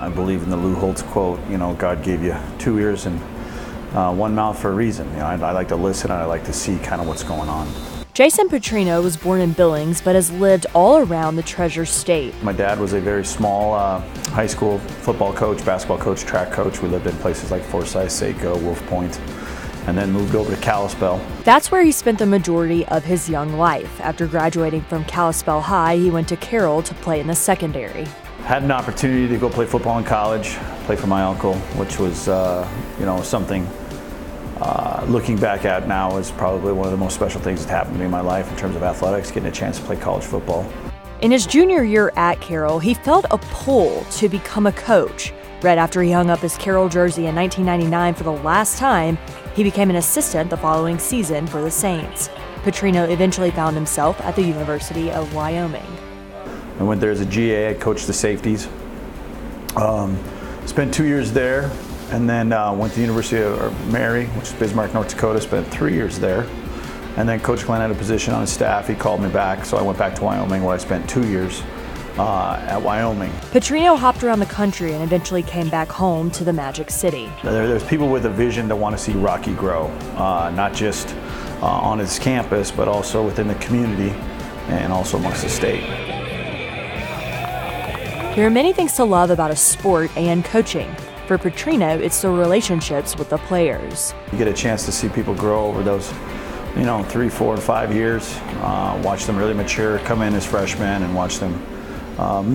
I believe in the Lou Holtz quote, God gave you 2 ears and one mouth for a reason. I like to listen and I like to see kind of what's going on. Jason Petrino was born in Billings but has lived all around the Treasure State. My dad was a very small high school football coach, basketball coach, track coach. We lived in places like Forsyth, Saco, Wolf Point, and then moved over to Kalispell. That's where he spent the majority of his young life. After graduating from Kalispell High, he went to Carroll to play in the secondary. Had an opportunity to go play football in college, play for my uncle, which was something looking back at now is probably one of the most special things that happened to me in my life in terms of athletics, getting a chance to play college football. In his junior year at Carroll, he felt a pull to become a coach. Right after he hung up his Carroll jersey in 1999 for the last time, he became an assistant the following season for the Saints. Petrino eventually found himself at the University of Wyoming. I went there as a GA, I coached the safeties. Spent 2 years there, and then went to the University of Mary, which is Bismarck, North Dakota, spent 3 years there. And then Coach Glenn had a position on his staff, he called me back, so I went back to Wyoming where I spent 2 years at Wyoming. Petrino hopped around the country and eventually came back home to the Magic City. There's people with a vision that want to see Rocky grow, not just on its campus, but also within the community and also amongst the state. There are many things to love about a sport and coaching. For Petrino, it's the relationships with the players. You get a chance to see people grow over those 3, 4, and 5 years, watch them really mature, come in as freshmen, and watch them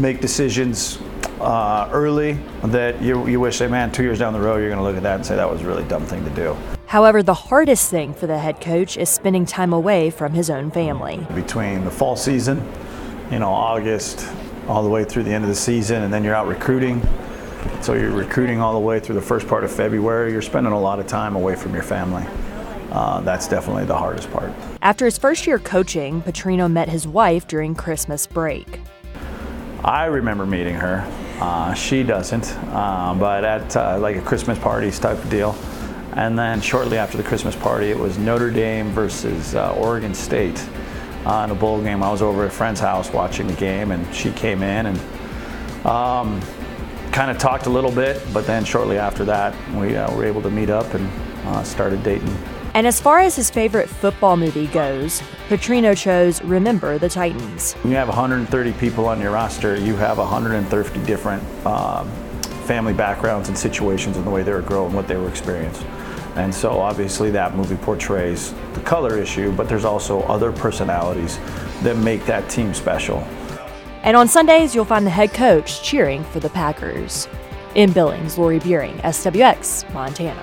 make decisions early that you wish, man, 2 years down the road, you're going to look at that and say that was a really dumb thing to do. However, the hardest thing for the head coach is spending time away from his own family. Between the fall season, August, all the way through the end of the season, and then you're out recruiting. So you're recruiting all the way through the first part of February. You're spending a lot of time away from your family. That's definitely the hardest part. After his first year coaching, Petrino met his wife during Christmas break. I remember meeting her. She doesn't, but at like a Christmas parties type of deal. And then shortly after the Christmas party, it was Notre Dame versus Oregon State in a bowl game. I was over at a friend's house watching the game, and she came in and kind of talked a little bit, but then shortly after that, we were able to meet up and started dating. And as far as his favorite football movie goes, Petrino chose Remember the Titans. When you have 130 people on your roster, you have 130 different family backgrounds and situations in the way they were growing, what they were experiencing. And so obviously that movie portrays the color issue, but there's also other personalities that make that team special. And on Sundays, you'll find the head coach cheering for the Packers. In Billings, Lori Buehring, SWX, Montana.